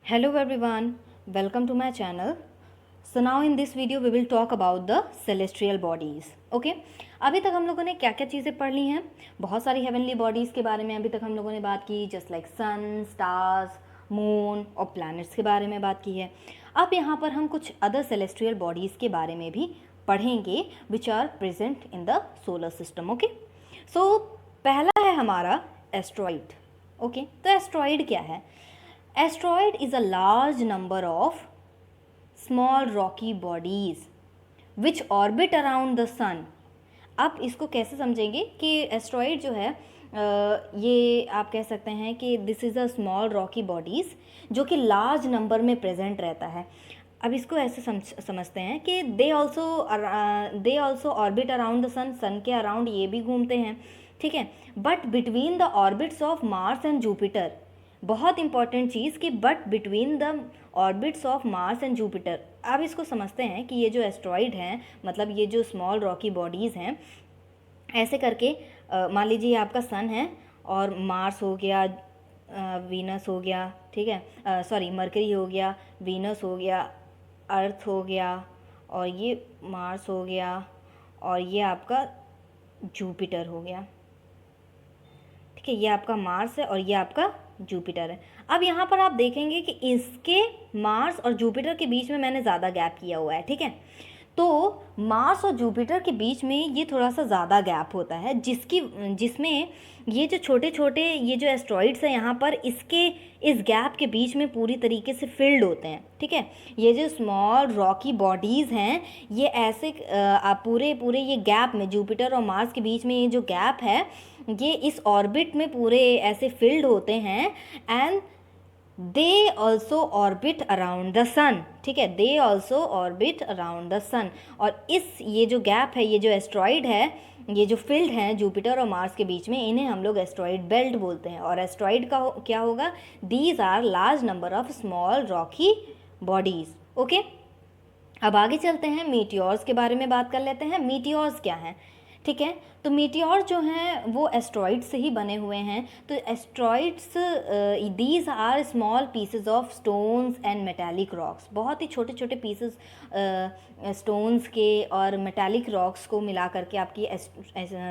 Hello everyone, welcome to my channel. So now in this video we will talk about the celestial bodies. Okay? अभी तक हम लोगों ने क्या क्या चीज़ें पढ़ ली हैं? बहुत सारी हेवनली बॉडीज़ के बारे में अभी तक हम लोगों ने बात की, जस्ट लाइक सन, स्टार्स, मून और प्लैनेट्स के बारे में बात की है. अब यहाँ पर हम कुछ अदर सेलेस्ट्रियल बॉडीज़ के बारे में भी पढ़ेंगे which are present in the solar system. Okay, so पहला है हमारा एस्ट्रॉइड. ओके, तो एस्ट्रॉइड क्या है? Asteroid is a large number of small rocky bodies which orbit around the sun. अब इसको कैसे समझेंगे कि एस्ट्रॉइड जो है ये आप कह सकते हैं कि this is a small rocky bodies जो कि लार्ज नंबर में प्रेजेंट रहता है. अब इसको ऐसे समझते हैं कि they also orbit around the sun. Sun के अराउंड ये भी घूमते हैं, ठीक है. But between the orbits of Mars and Jupiter, बहुत इंपॉर्टेंट चीज़ कि but between the orbits of Mars and Jupiter. अब इसको समझते हैं कि ये जो एस्ट्रॉइड हैं, मतलब ये जो स्मॉल रॉकी बॉडीज़ हैं, ऐसे करके मान लीजिए आपका सन है और मार्स हो गया, वीनस हो गया, ठीक है, सॉरी मरकरी हो गया, वीनस हो गया, अर्थ हो गया, और ये मार्स हो गया, और ये आपका जुपिटर हो गया, ठीक है. ये आपका मार्स है और ये आपका जुपिटर है. अब यहाँ पर आप देखेंगे कि इसके मार्स और जुपिटर के बीच में मैंने ज़्यादा गैप किया हुआ है, ठीक है. तो मार्स और जुपिटर के बीच में ये थोड़ा सा ज़्यादा गैप होता है, जिसमें ये जो छोटे छोटे ये जो एस्ट्रॉइड्स हैं यहाँ पर, इसके इस गैप के बीच में पूरी तरीके से फिल्ड होते हैं, ठीक है. ये जो स्मॉल रॉकी बॉडीज़ हैं ये ऐसे पूरे ये गैप में, जुपिटर और मार्स के बीच में ये जो गैप है, ये इस ऑर्बिट में पूरे ऐसे फिल्ड होते हैं. And they also orbit around the sun, ठीक है. They also orbit around the sun. और ये जो गैप है, ये जो एस्ट्रॉइड है, ये जो फील्ड हैं जुपिटर और मार्स के बीच में, इन्हें हम लोग एस्ट्रॉइड बेल्ट बोलते हैं. और एस्ट्रॉइड का क्या होगा? These are large number of small rocky bodies. Okay, अब आगे चलते हैं, मीटियोर्स के बारे में बात कर लेते हैं. मीटियोर्स क्या हैं? ठीक है, तो मीटियोर जो हैं वो एस्ट्रॉइड से ही बने हुए हैं. तो asteroids, these are small pieces of stones and metallic rocks. बहुत ही छोटे छोटे पीसेस स्टोन्स के और मेटालिक रॉक्स को मिला करके आपकी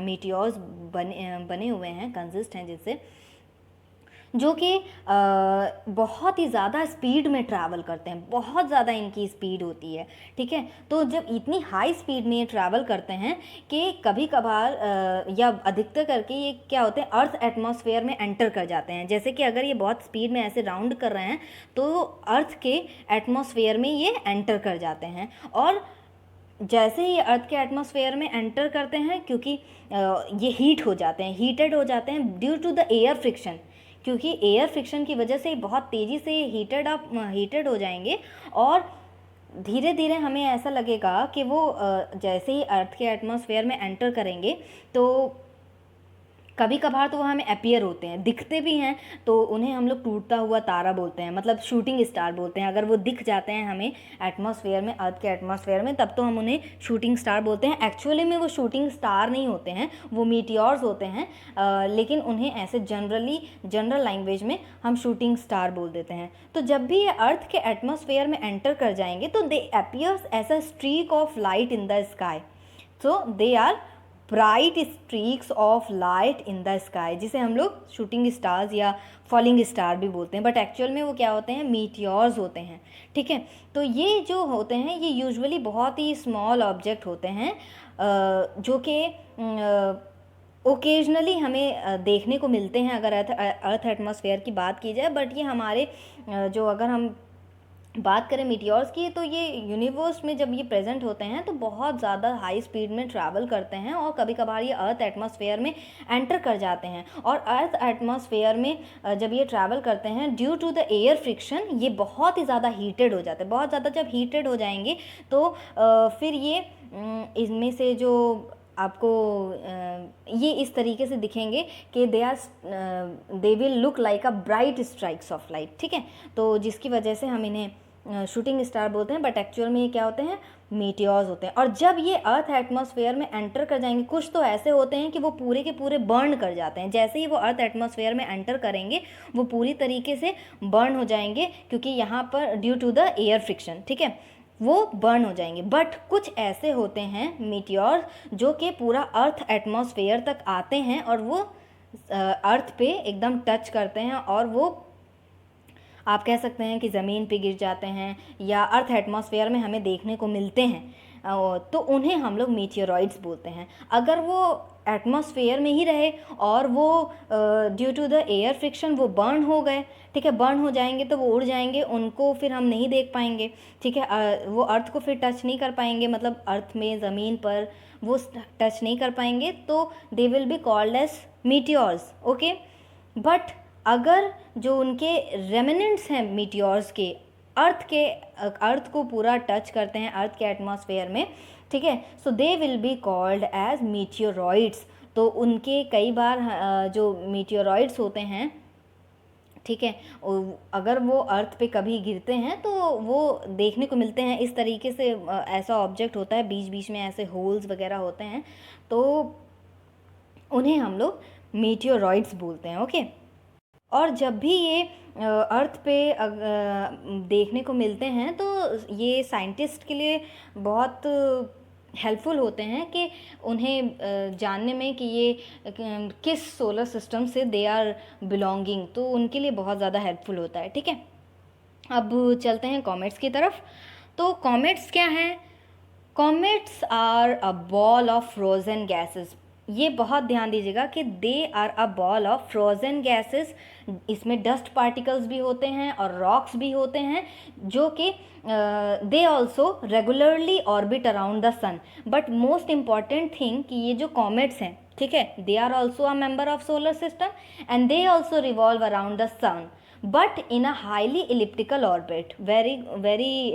मीटियोर्स बने हुए हैं, कंसिस्ट हैं, जिससे जो कि बहुत ही ज़्यादा स्पीड में ट्रैवल करते हैं. बहुत ज़्यादा इनकी स्पीड होती है, ठीक है. तो जब इतनी हाई स्पीड में ये ट्रैवल करते हैं कि कभी कभार या अधिकतर करके ये क्या होते हैं, अर्थ एटमॉस्फेयर में एंटर कर जाते हैं. जैसे कि अगर ये बहुत स्पीड में ऐसे राउंड कर रहे हैं तो अर्थ के एटमॉस्फेयर में ये एंटर कर जाते हैं. और जैसे ही अर्थ के एटमॉस्फेयर में एंटर करते हैं, क्योंकि ये हीट हो जाते हैं, हीटेड हो जाते हैं due to the air friction, क्योंकि एयर फ्रिक्शन की वजह से बहुत तेज़ी से हीटेड हो जाएंगे. और धीरे धीरे हमें ऐसा लगेगा कि वो जैसे ही अर्थ के एटमॉस्फेयर में एंटर करेंगे तो कभी कभार तो वो हमें अपीयर होते हैं, दिखते भी हैं, तो उन्हें हम लोग टूटता हुआ तारा बोलते हैं, मतलब शूटिंग स्टार बोलते हैं. अगर वो दिख जाते हैं हमें एटमॉस्फेयर में, अर्थ के एटमॉस्फेयर में, तब तो हम उन्हें शूटिंग स्टार बोलते हैं. एक्चुअली में वो शूटिंग स्टार नहीं होते हैं, वो मीटियोर्स होते हैं, लेकिन उन्हें ऐसे जनरल लैंग्वेज में हम शूटिंग स्टार बोल देते हैं. तो जब भी ये अर्थ के एटमॉस्फेयर में एंटर कर जाएंगे तो they appears as a streak of light in the sky. So they are bright streaks of light in the sky, जिसे हम लोग शूटिंग स्टार्स या फॉलिंग स्टार भी बोलते हैं. बट एक्चुअल में वो क्या होते हैं? मीटियोर्स होते हैं, ठीक है. तो ये जो होते हैं ये यूजुअली बहुत ही स्मॉल ऑब्जेक्ट होते हैं, जो कि ओकेजनली हमें देखने को मिलते हैं अगर अर्थ एटमॉस्फेयर की बात की जाए. बट ये हमारे जो अगर हम बात करें मीटियोर्स की, तो ये यूनिवर्स में जब ये प्रेजेंट होते हैं तो बहुत ज़्यादा हाई स्पीड में ट्रैवल करते हैं, और कभी कभार ये अर्थ एटमॉस्फेयर में एंटर कर जाते हैं. और अर्थ एटमॉस्फेयर में जब ये ट्रैवल करते हैं due to the air friction, ये बहुत ही ज़्यादा हीटेड हो जाते हैं. बहुत ज़्यादा जब हीटेड हो जाएंगे तो फिर ये इनमें से जो आपको ये इस तरीके से दिखेंगे कि they will look like a bright strikes of light, ठीक है. तो जिसकी वजह से हम इन्हें शूटिंग स्टार बोलते हैं. बट एक्चुअल में ये क्या होते हैं? मीटियोर्स होते हैं। और जब ये अर्थ एटमॉस्फेयर में एंटर कर जाएंगे, कुछ तो ऐसे होते हैं कि वो पूरे के पूरे बर्न कर जाते हैं। जैसे ही वो अर्थ एटमॉस्फेयर में एंटर करेंगे वो पूरी तरीके से बर्न हो जाएंगे, क्योंकि यहाँ पर due to the air friction, ठीक है, वो बर्न हो जाएंगे। बट कुछ ऐसे होते हैं मीटियोर जो कि पूरा अर्थ एटमॉस्फेयर तक आते हैं और वो अर्थ पे एकदम टच करते हैं और वो आप कह सकते हैं कि ज़मीन पे गिर जाते हैं या अर्थ एटमॉस्फेयर में हमें देखने को मिलते हैं, तो उन्हें हम लोग मीटियोरॉइड्स बोलते हैं। अगर वो एटमॉस्फेयर में ही रहे और वो due to the air friction वो बर्न हो गए, ठीक है, बर्न हो जाएंगे तो वो उड़ जाएंगे, उनको फिर हम नहीं देख पाएंगे, ठीक है, वो अर्थ को फिर टच नहीं कर पाएंगे, मतलब अर्थ में ज़मीन पर वो टच नहीं कर पाएंगे, तो they will be called as meteors, okay. But अगर जो उनके रेमिनेंट्स हैं मीटियोर्स के अर्थ को पूरा टच करते हैं अर्थ के एटमॉस्फेयर में, ठीक है, so they will be called as meteoroids. तो उनके कई बार जो मीटियोरॉइड्स होते हैं, ठीक है, अगर वो अर्थ पे कभी गिरते हैं तो वो देखने को मिलते हैं इस तरीके से। ऐसा ऑब्जेक्ट होता है, बीच बीच में ऐसे होल्स वगैरह होते हैं, तो उन्हें हम लोग मीटियोरॉइड्स बोलते हैं, ओके। और जब भी ये अर्थ पे देखने को मिलते हैं तो ये साइंटिस्ट के लिए बहुत हेल्पफुल होते हैं कि उन्हें जानने में कि ये किस सोलर सिस्टम से दे आर बिलोंगिंग, तो उनके लिए बहुत ज़्यादा हेल्पफुल होता है, ठीक है। अब चलते हैं कॉमेट्स की तरफ। तो कॉमेट्स क्या हैं? Comets are a ball of frozen gases. ये बहुत ध्यान दीजिएगा कि they are a ball of frozen gases. इसमें डस्ट पार्टिकल्स भी होते हैं और रॉक्स भी होते हैं, जो कि they also regularly orbit around the sun. But most important thing कि ये जो कॉमेट्स हैं, ठीक है, they are also a member of solar system and they also revolve around the sun, but in a highly elliptical orbit. Very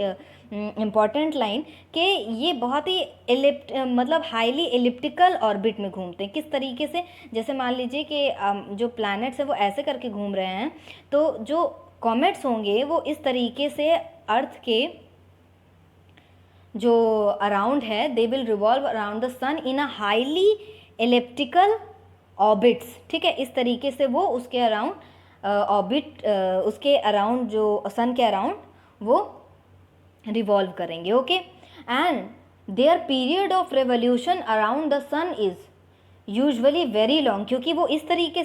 important line कि ये बहुत ही मतलब हाईली इलिप्टिकल ऑर्बिट में घूमते हैं। किस तरीके से? जैसे मान लीजिए कि जो प्लैनेट्स है वो ऐसे करके घूम रहे हैं, तो जो कॉमेट्स होंगे वो इस तरीके से अर्थ के जो अराउंड है, they will revolve around the sun in a highly elliptical orbits, ठीक है। इस तरीके से वो उसके अराउंड ऑर्बिट, उसके अराउंड, जो सन के अराउंड वो रिवॉल्व करेंगे, okay. And their period of revolution around the sun is usually very long, क्योंकि वो इस तरीके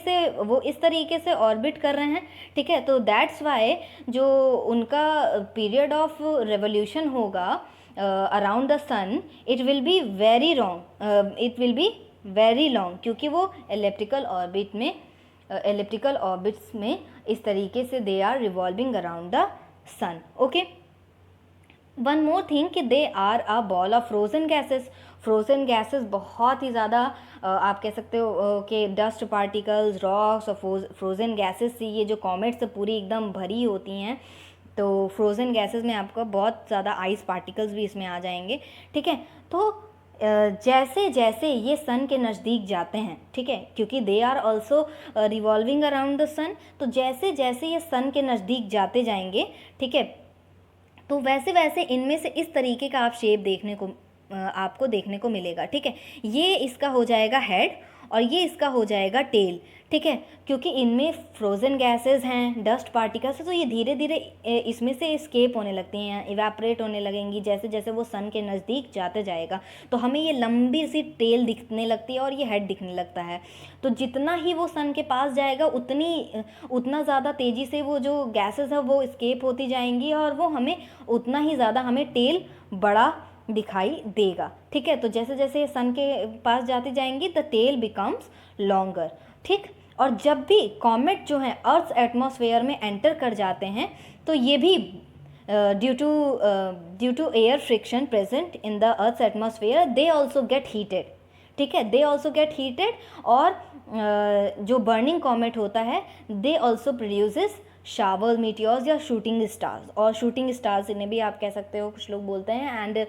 से ऑर्बिट कर रहे हैं, ठीक है। तो दैट्स वाई जो उनका पीरियड ऑफ रेवोल्यूशन होगा around the sun, it will be very long, क्योंकि वो एलिप्टिकल ऑर्बिट्स में इस तरीके से they are revolving around the sun, okay. One more thing कि they are a ball of frozen gases. Frozen gases बहुत ही ज़्यादा आप कह सकते हो कि डस्ट पार्टिकल्स, रॉक्स और फ्रोजन गैसेस से ये जो कॉमेट्स से पूरी एकदम भरी होती हैं। तो फ्रोजन गैसेस में आपका बहुत ज़्यादा आइस पार्टिकल्स भी इसमें आ जाएंगे, ठीक है। तो जैसे जैसे ये सन के नज़दीक जाते हैं, ठीक है, क्योंकि they are also revolving around the sun, तो जैसे जैसे ये सन के नज़दीक जाते जाएंगे, ठीक है, तो वैसे वैसे इनमें से इस तरीके का आप शेप आपको देखने को मिलेगा, ठीक है। ये इसका हो जाएगा हेड और ये इसका हो जाएगा टेल, ठीक है, क्योंकि इनमें फ्रोजन गैसेस हैं, डस्ट पार्टिकल्स हैं, तो ये धीरे धीरे इसमें से एस्केप होने लगती हैं, इवेपोरेट होने लगेंगी जैसे जैसे वो सन के नज़दीक जाते जाएगा। तो हमें ये लंबी सी टेल दिखने लगती है और ये हेड दिखने लगता है। तो जितना ही वो सन के पास जाएगा उतना ज़्यादा तेज़ी से वो जो गैसेस है वो एस्केप होती जाएंगी और वो हमें उतना ही ज़्यादा हमें टेल बड़ा दिखाई देगा, ठीक है। तो जैसे जैसे सन के पास जाती जाएंगी द टेल बिकम्स लॉन्गर, ठीक। और जब भी कॉमेट जो है अर्थ एटमॉस्फेयर में एंटर कर जाते हैं तो ये भी due to air friction present in the earth atmosphere they also get heated, ठीक है, दे ऑल्सो गेट हीटेड। और जो बर्निंग कॉमेट होता है they also produces shower meteors या शूटिंग स्टार्स, और शूटिंग स्टार्स इन्हें भी आप कह सकते हो, कुछ लोग बोलते हैं। And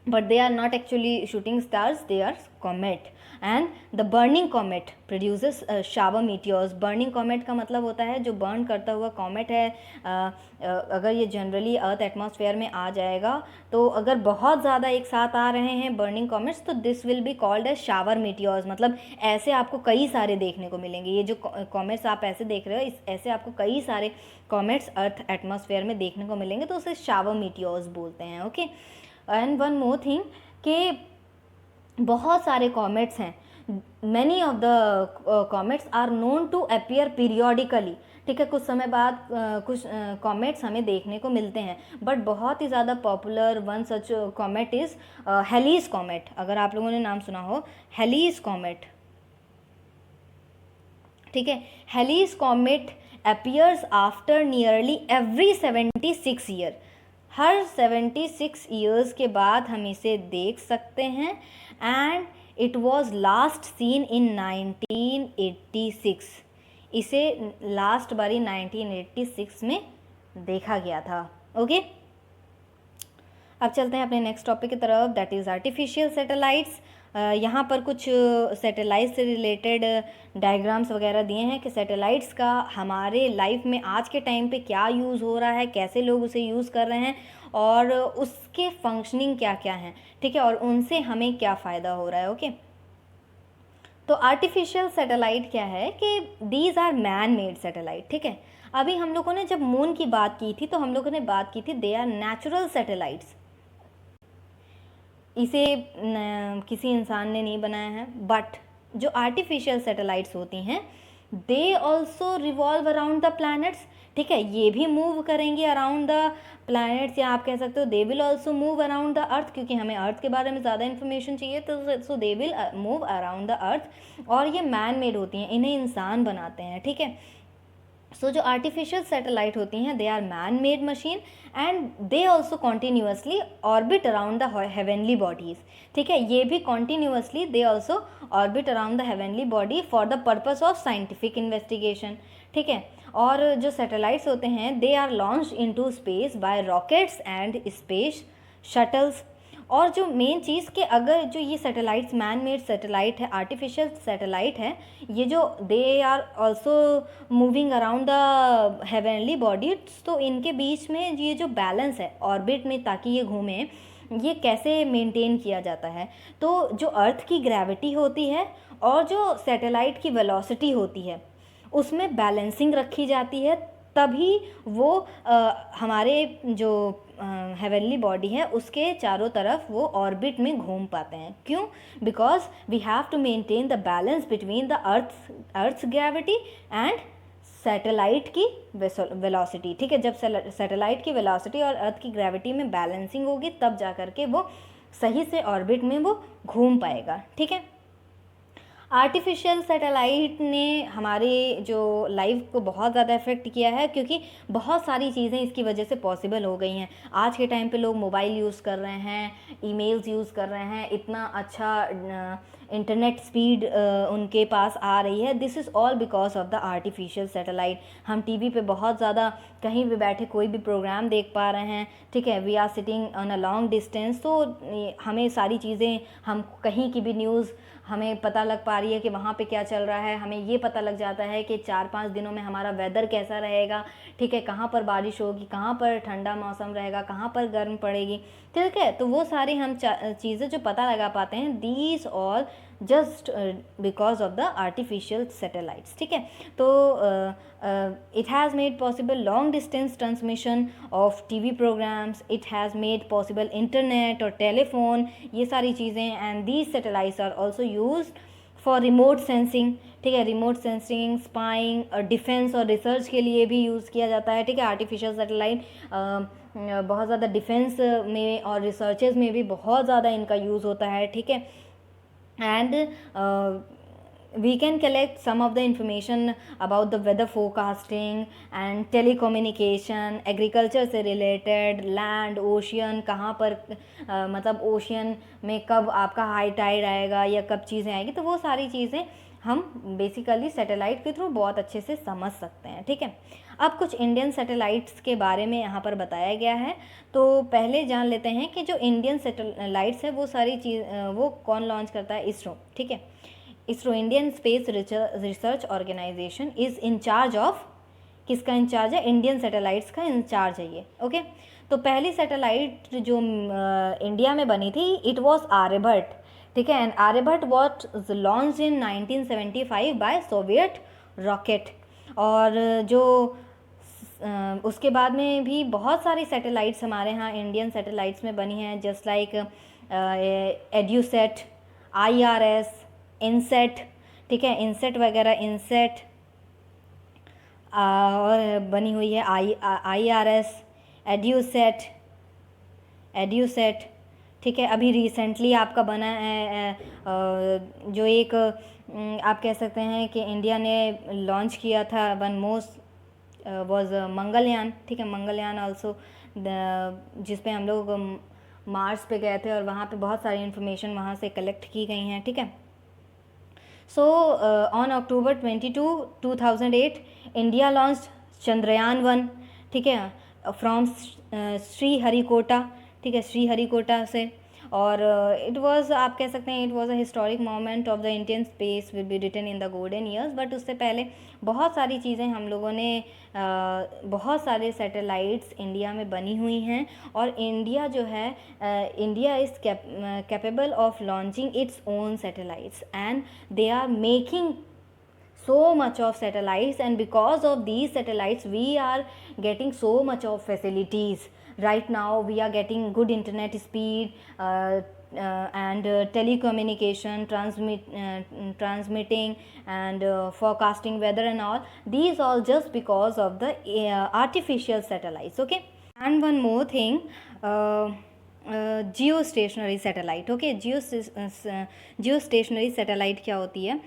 but they are not actually shooting stars, they are comet. And the burning comet produces shower meteors. burning comet का मतलब होता है जो बर्न करता हुआ कॉमेट है, अगर ये जनरली अर्थ एटमॉस्फेयर में आ जाएगा तो अगर बहुत ज़्यादा एक साथ आ रहे हैं बर्निंग कॉमेट्स तो this will be called as shower meteors. मतलब ऐसे आपको कई सारे देखने को मिलेंगे। ये जो कॉमेट्स आप ऐसे देख रहे हो, ऐसे आपको कई सारे कॉमेट्स अर्थ एटमॉस्फेयर में देखने को मिलेंगे, तो उसे शावर मीटियोर्स बोलते हैं। Okay, and one more thing कि बहुत सारे कॉमेट्स हैं, many of the comets are known to appear periodically. ठीक है, कुछ समय बाद कुछ कॉमेट्स हमें देखने को मिलते हैं, बट बहुत ही ज़्यादा popular one such comet is Halley's comet. अगर आप लोगों ने नाम सुना हो हेलीज कॉमेट, ठीक है, Halley's comet appears after nearly every 76 year. हर 76 ईयर्स के बाद हम इसे देख सकते हैं। And it was last seen in 1986। इसे लास्ट बारी 1986 में देखा गया था। ओके, अब चलते हैं अपने नेक्स्ट टॉपिक की तरफ, दैट इज़ आर्टिफिशियल सैटेलाइट्स। यहाँ पर कुछ सैटेलाइट से रिलेटेड डायग्राम्स वगैरह दिए हैं कि सैटेलाइट्स का हमारे लाइफ में आज के टाइम पे क्या यूज़ हो रहा है, कैसे लोग उसे यूज़ कर रहे हैं और उसके फंक्शनिंग क्या क्या हैं। ठीक है, और उनसे हमें क्या फ़ायदा हो रहा है। ओके, तो आर्टिफिशियल सैटेलाइट क्या है कि these are man made satellite. ठीक है, अभी हम लोगों ने जब मून की बात की थी तो हम लोगों ने बात की थी दे आर नेचुरल सैटेलाइट्स। इसे किसी इंसान ने नहीं बनाया है, बट जो आर्टिफिशियल सैटेलाइट्स होती हैं दे also revolve around the planets. ठीक है, ये भी मूव करेंगी अराउंड द प्लैनेट्स, या आप कह सकते हो they will also move around the अर्थ, क्योंकि हमें अर्थ के बारे में ज़्यादा इन्फॉर्मेशन चाहिए, तो so they will move around the earth. और ये मैन मेड होती हैं, इन्हें इंसान बनाते हैं। ठीक है, सो जो आर्टिफिशियल सैटेलाइट होती हैं they are man made machine and they also continuously orbit around the heavenly bodies. ठीक है, ये भी continuously they also orbit around the heavenly body for the purpose of scientific investigation. ठीक है, और जो सैटेलाइट्स होते हैं they are launched into space by rockets and space shuttles. और जो मेन चीज़ कि अगर जो ये सैटेलाइट्स मैन मेड सैटेलाइट है, आर्टिफिशियल सैटेलाइट है, ये जो they are also moving around the heavenly body, तो इनके बीच में ये जो बैलेंस है ऑर्बिट में ताकि ये घूमें, ये कैसे मेंटेन किया जाता है। तो जो अर्थ की ग्रेविटी होती है और जो सैटेलाइट की वेलोसिटी होती है उसमें बैलेंसिंग रखी जाती है, तभी वो हमारे जो हेवनली बॉडी है उसके चारों तरफ वो ऑर्बिट में घूम पाते हैं। क्यों? Because we have to maintain the balance between the earth's gravity and satellite की वेलोसिटी। ठीक है, जब सैटेलाइट की वेलोसिटी और अर्थ की ग्रेविटी में बैलेंसिंग होगी तब जा कर के वो सही से ऑर्बिट में वो घूम पाएगा। ठीक है, आर्टिफिशियल सैटेलाइट ने हमारे जो लाइफ को बहुत ज़्यादा इफ़ेक्ट किया है, क्योंकि बहुत सारी चीज़ें इसकी वजह से पॉसिबल हो गई हैं। आज के टाइम पे लोग मोबाइल यूज़ कर रहे हैं, ईमेल्स यूज़ कर रहे हैं, इतना अच्छा इंटरनेट स्पीड उनके पास आ रही है। This is all because of the artificial satellite. हम टीवी पे बहुत ज़्यादा कहीं भी बैठे कोई भी प्रोग्राम देख पा रहे हैं। ठीक है, we are sitting on a long distance, तो हमें सारी चीज़ें, हम कहीं की भी न्यूज़ हमें पता लग पा रही है कि वहाँ पे क्या चल रहा है। हमें ये पता लग जाता है कि 4-5 दिनों में हमारा वेदर कैसा रहेगा। ठीक है, कहाँ पर बारिश होगी, कहाँ पर ठंडा मौसम रहेगा, कहाँ पर गर्म पड़ेगी। ठीक है, तो वो सारी हम चीज़ें जो पता लगा पाते हैं, these all just because of the artificial satellites. ठीक है, तो it has made possible long distance transmission of TV programmes, it has made possible internet और टेलीफोन, ये सारी चीज़ें। And these satellites are also used for remote sensing. ठीक है, remote sensing, spying और डिफेंस और रिसर्च के लिए भी यूज़ किया जाता है। ठीक है, आर्टिफिशियल सैटेलाइट बहुत ज़्यादा डिफेंस में और रिसर्चेज में भी बहुत ज़्यादा इनका यूज़ होता है। ठीक है, and we can collect some of the information about the weather forecasting and telecommunication, agriculture से related, land, ocean, कहाँ पर मतलब ओशियन में कब आपका हाई टाइड आएगा या कब चीज़ें आएगी, तो वो सारी चीज़ें हम बेसिकली सैटेलाइट के थ्रू बहुत अच्छे से समझ सकते हैं। ठीक है, अब कुछ इंडियन सैटेलाइट्स के बारे में यहाँ पर बताया गया है। तो पहले जान लेते हैं कि जो इंडियन सैटेलाइट्स है वो सारी चीज़ वो कौन लॉन्च करता है, इसरो। ठीक है, ISRO Indian Space Research Organisation is in charge of, किसका इंचार्ज है, इंडियन सैटेलाइट्स का इंचार्ज है ये। ओके, तो पहली सैटेलाइट जो इंडिया में बनी थी इट वॉज आर्यभट्ट। ठीक है, and Aryabhata was launch in 1975 by Soviet rocket. और जो उसके बाद में भी बहुत सारी सैटेलाइट्स हमारे यहाँ इंडियन सैटेलाइट्स में बनी हैं, just like EDUSAT, IRS, INSAT. ठीक है, इनसेट वगैरह, इनसेट और बनी हुई है IRS, एड्यूसेट। ठीक है, अभी रिसेंटली आपका बना है जो एक आप कह सकते हैं कि इंडिया ने लॉन्च किया था, वन मोस्ट वॉज मंगलयान। ठीक है, मंगलयान ऑल्सो, जिस पे हम लोग मार्स पे गए थे और वहाँ पे बहुत सारी इन्फॉर्मेशन वहाँ से कलेक्ट की गई हैं। ठीक है, so on October 22, 2008 India launch Chandrayaan. ठीक है, फ्रॉम श्रीहरिकोटा। ठीक है, श्रीहरिकोटा से। और इट वाज, आप कह सकते हैं, it was a historic moment of the Indian space will be written in the golden years. But उससे पहले बहुत सारी चीज़ें हम लोगों ने बहुत सारे सैटेलाइट्स इंडिया में बनी हुई हैं। और इंडिया जो है, India is capable of launching its own satellites and they are making so much of satellites, and because of these satellites we are getting so much of facilities. Right now we are getting good internet speed and telecommunication, transmitting and forecasting weather and all. These all just because of the artificial satellites. Okay, and one more thing, geostationary satellite. Okay, geostationary satellite क्या होती है?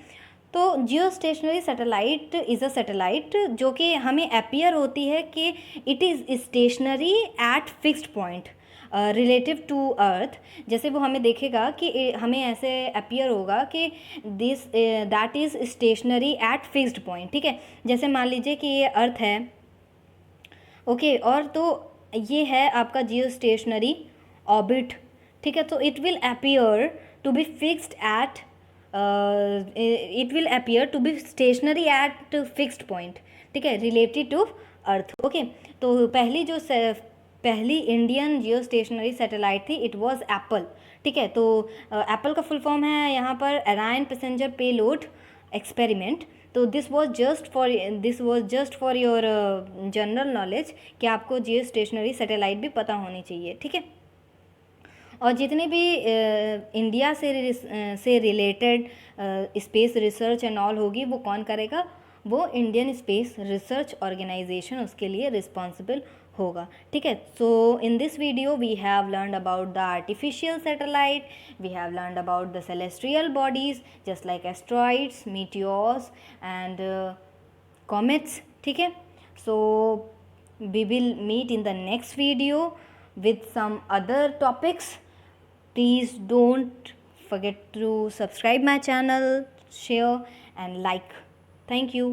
तो geostationary satellite is a satellite जो कि हमें appear होती है कि it is stationary at fixed point relative to earth. जैसे वो हमें देखेगा कि हमें ऐसे अपीयर होगा कि this that is stationary at fixed point. ठीक है, जैसे मान लीजिए कि ये अर्थ है, ओके, और तो ये है आपका जियो स्टेशनरी ऑर्बिट। ठीक है, तो it will appear to be fixed at it will appear to be stationary at fixed point. ठीक है, related to अर्थ। ओके, तो पहली इंडियन जियो स्टेशनरी सैटेलाइट थी, इट वाज एप्पल। ठीक है, तो एप्पल का फुल फॉर्म है यहाँ पर एरायन पैसेंजर पेलोड एक्सपेरिमेंट। तो this was just for your general knowledge कि आपको जियो स्टेशनरी सैटेलाइट भी पता होनी चाहिए। ठीक है, और जितने भी इंडिया से related space research and all होगी वो कौन करेगा, वो इंडियन स्पेस रिसर्च ऑर्गेनाइजेशन उसके लिए रिस्पॉन्सिबल होगा। ठीक है, so in this video we have learned about the artificial satellite, we have learned about the celestial bodies just like asteroids, meteors and comets. ठीक है, so we will meet in the next video with some other topics. Please don't forget to subscribe my channel, share and like. Thank you.